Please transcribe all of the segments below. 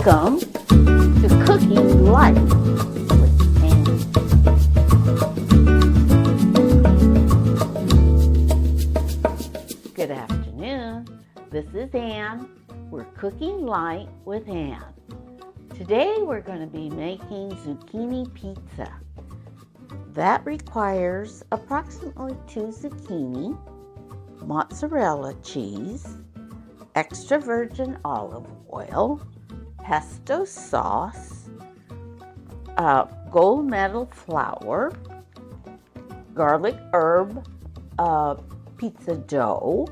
Welcome to Cooking Lite with Ann. Good afternoon. This is Ann. We're Cooking Lite with Ann. Today we're going to be making zucchini pizza. That requires approximately 2 zucchini, mozzarella cheese, extra virgin olive oil, pesto sauce, gold medal flour, garlic herb pizza dough,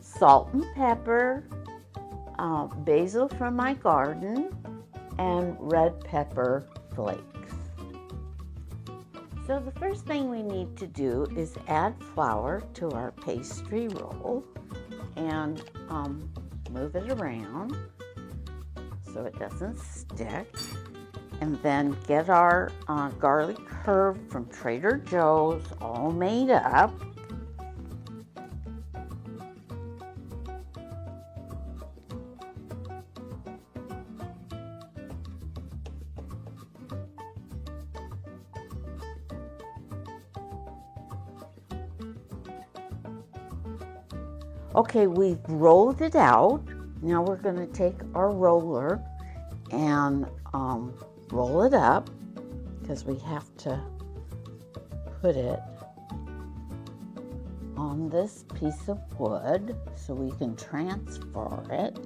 salt and pepper, basil from my garden, and red pepper flakes. So the first thing we need to do is add flour to our pastry roll and move it around so it doesn't stick, and then get our garlic herb from Trader Joe's all made up. Okay, we've rolled it out. Now we're going to take our roller and roll it up, because we have to put it on this piece of wood so we can transfer it.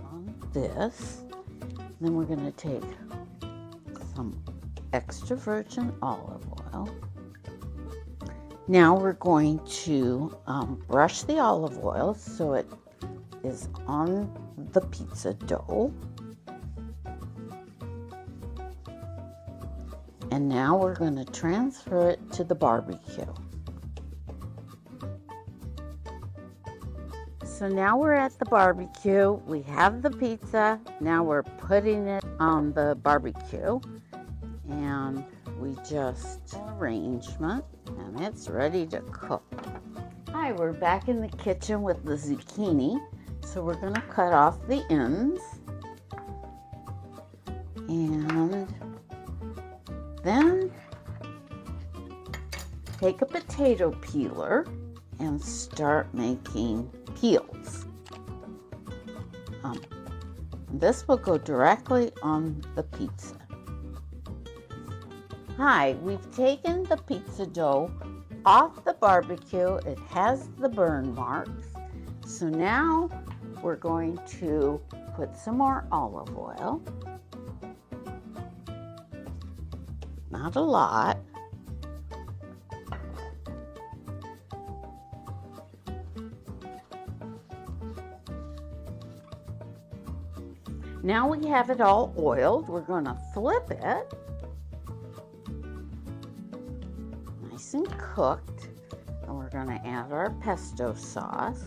On this. Then we're going to take some extra virgin olive oil. Now we're going to brush the olive oil so it is on the pizza dough. And now we're going to transfer it to the barbecue. So now we're at the barbecue. We have the pizza. Now we're putting it on the barbecue. And we just arrangement, and it's ready to cook. Hi, we're back in the kitchen with the zucchini. So we're going to cut off the ends. And then take a potato peeler and start making peels. This will go directly on the pizza. Hi, we've taken the pizza dough off the barbecue. It has the burn marks. So now we're going to put some more olive oil. Not a lot. Now we have it all oiled. We're going to flip it. Nice and cooked. And we're going to add our pesto sauce,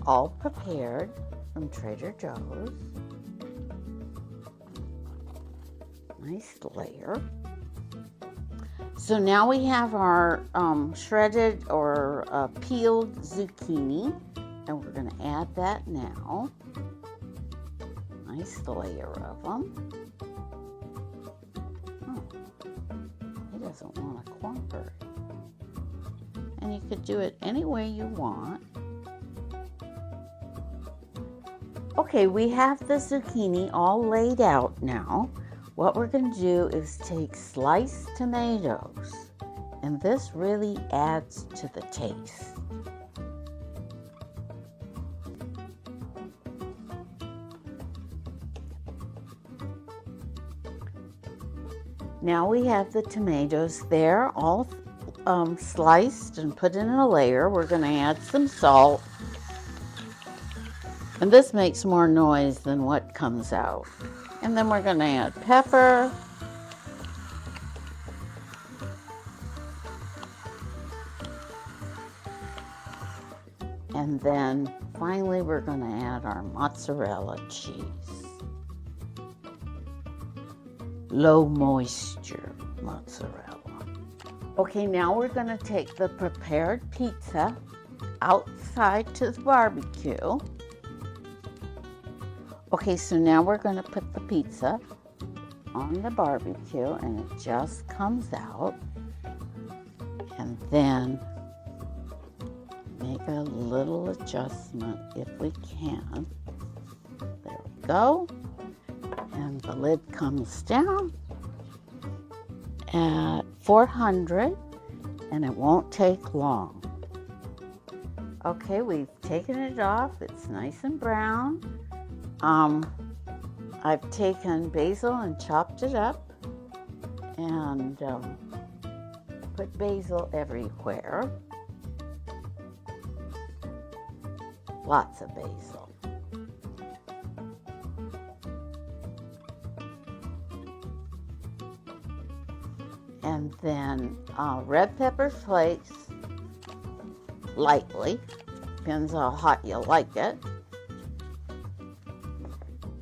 all prepared from Trader Joe's. Nice layer. So now we have our shredded or peeled zucchini, and we're going to add that now. Nice layer of them. He doesn't want to cooperate. And you could do it any way you want. Okay, we have the zucchini all laid out now. What we're going to do is take sliced tomatoes, and this really adds to the taste. Now we have the tomatoes there, all sliced and put in a layer. We're going to add some salt. And this makes more noise than what comes out. And then we're going to add pepper. And then finally we're going to add our mozzarella cheese. Low moisture mozzarella. Okay, now we're gonna take the prepared pizza outside to the barbecue. Okay, so now we're gonna put the pizza on the barbecue and it just comes out. And then make a little adjustment if we can. There we go. And the lid comes down at 400 and it won't take long. Okay, we've taken it off. It's nice and brown. I've taken basil and chopped it up and put basil everywhere. Lots of basil. And then red pepper flakes, lightly, depends how hot you like it.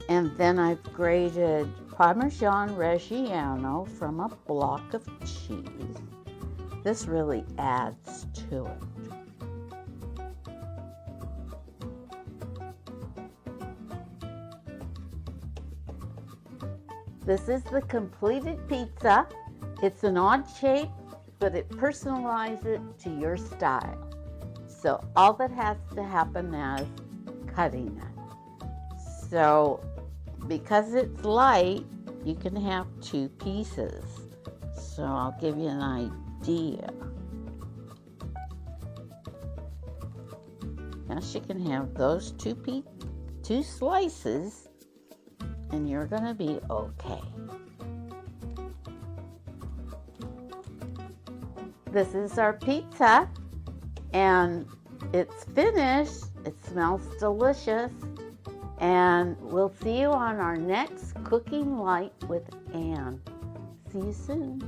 And then I've grated Parmesan Reggiano from a block of cheese. This really adds to it. This is the completed pizza. It's an odd shape, but it personalizes it to your style. So all that has to happen is cutting it. So because it's light, you can have 2 pieces. So I'll give you an idea. Yes, you can have those 2 slices, and you're gonna be okay. This is our pizza, and it's finished. It smells delicious. And we'll see you on our next Cooking Light with Ann. See you soon.